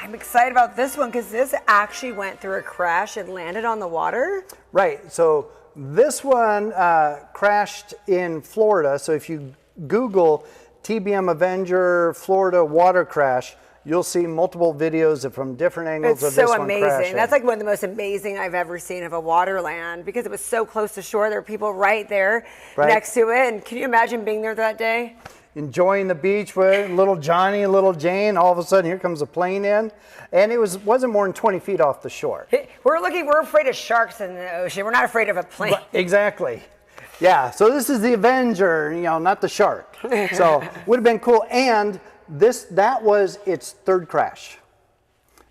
I'm excited about this one because this actually went through a crash and landed on the water. Right. So this one crashed in Florida. So if you Google TBM Avenger Florida water crash, you'll see multiple videos from different angles of this one crashing. It's so amazing. That's like one of the most amazing I've ever seen of a water land because it was so close to shore. There were people right there next to it. And can you imagine being there that day? Enjoying the beach with little Johnny and little Jane. All of a sudden, here comes a plane in. And it wasn't more than 20 feet off the shore. We're afraid of sharks in the ocean. We're not afraid of a plane. Exactly. Yeah, so this is the Avenger, not the shark. So would have been cool. And that was its third crash.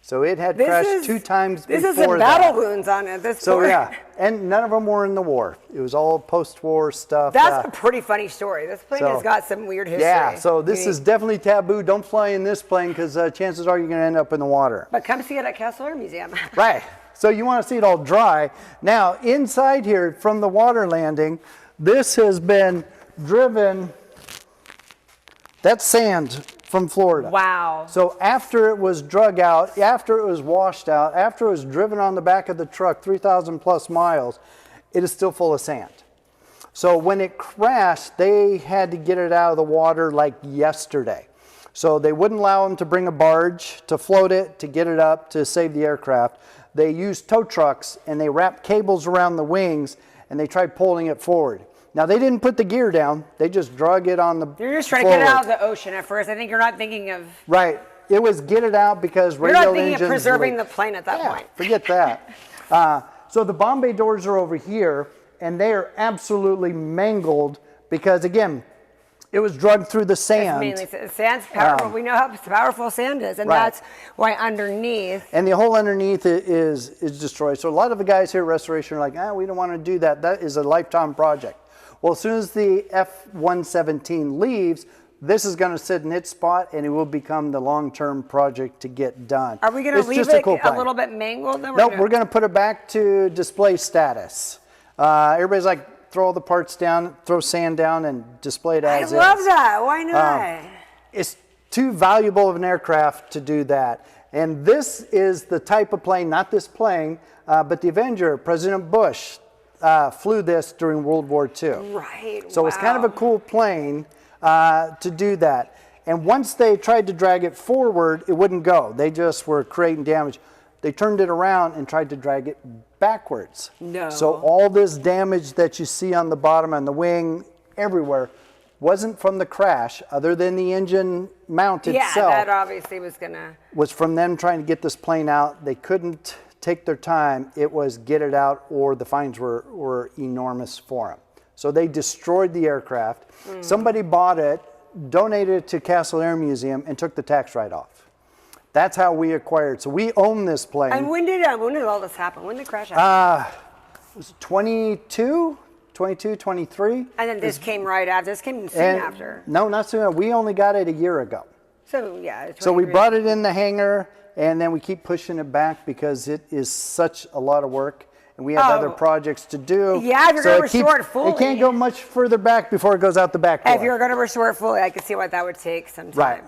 So it had crashed 2 times before that. This is some battle wounds on it. So yeah, and none of them were in the war. It was all post-war stuff. That's a pretty funny story. This plane has got some weird history. Yeah, so this is definitely taboo. Don't fly in this plane because chances are you're going to end up in the water. But come see it at Castle Air Museum. Right. So you want to see it all dry. Now, inside here from the water landing, this has been driven. That's sand from Florida. Wow. So after it was drug out, after it was washed out, after it was driven on the back of the truck 3,000 plus miles, it is still full of sand. So when it crashed, they had to get it out of the water like yesterday. So they wouldn't allow them to bring a barge to float it, to get it up, to save the aircraft. They used tow trucks and they wrapped cables around the wings and they tried pulling it forward. Now, they didn't put the gear down. They just drug it on the You're just trying to get it out of the ocean at first. I think you're not thinking of... Right. It was get it out because radio engines... You're not thinking of preserving the plane at that point. Forget that. So the bomb bay doors are over here, and they are absolutely mangled because, again, it was drugged through the sand. Mainly, sand's powerful. We know how powerful sand is, and that's why underneath... And the whole underneath is destroyed. So a lot of the guys here at Restoration are like, we don't want to do that. That is a lifetime project. Well, as soon as the F-117 leaves, this is going to sit in its spot, and it will become the long-term project to get done. Are we going to leave it a little bit mangled? No, we're going to put it back to display status. Everybody's like, throw all the parts down, throw sand down, and display it as is. I love that. Why not? It's too valuable of an aircraft to do that. And this is the type of plane, not this plane, but the Avenger, President Bush, flew this during World War II. Right. So it's kind of a cool plane to do that. And once they tried to drag it forward, it wouldn't go. They just were creating damage. They turned it around and tried to drag it backwards. No. So all this damage that you see on the bottom and the wing, everywhere, wasn't from the crash, other than the engine mount itself. Yeah, that obviously was was from them trying to get this plane out. They couldn't take their time. It was get it out, or the fines were enormous for them. So they destroyed the aircraft. Somebody bought it, donated it to Castle Air Museum, and took the tax write-off. That's how we acquired. So we own this plane. And when did all this happen? When did the crash happen? Was it 22, 23? And then this came right after. This came soon after. No, not soon. We only got it a year ago. So yeah. So we brought it in the hangar, and then we keep pushing it back because it is such a lot of work, and we have other projects to do. Yeah, if you're going to restore it fully. It can't go much further back before it goes out the back door. If you're going to restore it fully, I can see why that would take some time. Right.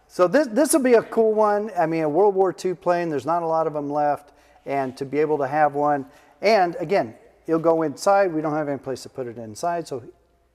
So this will be a cool one. I mean, a World War II plane, there's not a lot of them left, and to be able to have one, and again, it'll go inside. We don't have any place to put it inside, so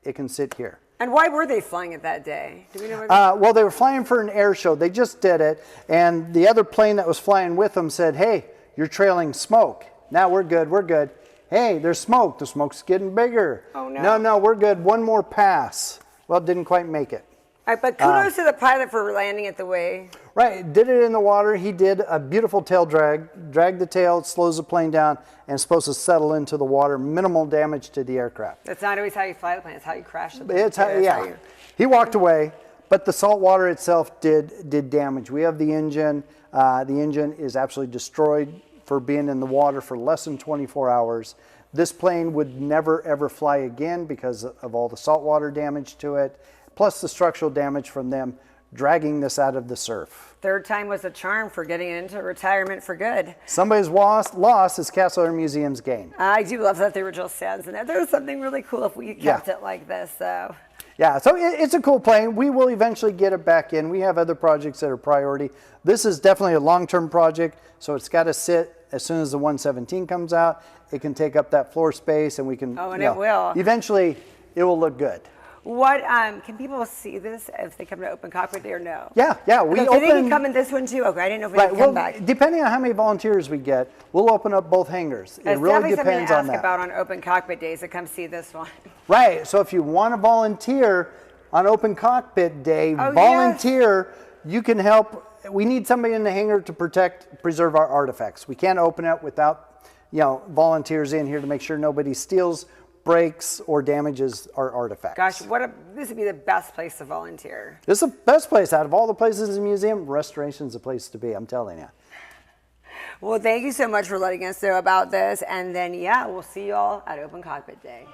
it can sit here. And why were they flying it that day? Do we know? Well, they were flying for an air show. They just did it, and the other plane that was flying with them said, "Hey, you're trailing smoke. Now we're good. We're good. Hey, there's smoke. The smoke's getting bigger. Oh no! No, we're good. One more pass." Well, it didn't quite make it. All right, but kudos to the pilot for landing it the way. Right, did it in the water. He did a beautiful tail drag. Dragged the tail, it slows the plane down, and it's supposed to settle into the water. Minimal damage to the aircraft. That's not always how you fly the plane. It's how you crash the plane. Yeah. He walked away, but the salt water itself did damage. We have the engine. The engine is absolutely destroyed for being in the water for less than 24 hours. This plane would never, ever fly again because of all the saltwater damage to it, plus the structural damage from them dragging this out of the surf. Third time was a charm for getting into retirement for good. Somebody's loss is Castle Air Museum's gain. I do love that the original sounds in there. There's something really cool if we kept it like this, though. Yeah, so it's a cool plane. We will eventually get it back in. We have other projects that are priority. This is definitely a long-term project, so it's got to sit as soon as the 117 comes out. It can take up that floor space, and we can. Oh, and it will. Eventually, it will look good. What can people see this if they come to Open Cockpit Day or no? Yeah. We okay, open. They can come in this one too. Okay, I didn't know if we could come back. Depending on how many volunteers we get, we'll open up both hangars. It's it really definitely depends on something to that. ask about on Open Cockpit Days to come see this one. Right. So if you want to volunteer on Open Cockpit Day, Oh, volunteer. Yes. You can help. We need somebody in the hangar to preserve our artifacts. We can't open it without, volunteers in here to make sure nobody steals, breaks, or damages our artifacts. Gosh, this would be the best place to volunteer. This is the best place out of all the places in the museum. Restoration's the place to be, I'm telling you. Well, thank you so much for letting us know about this. And then, we'll see you all at Open Cockpit Day.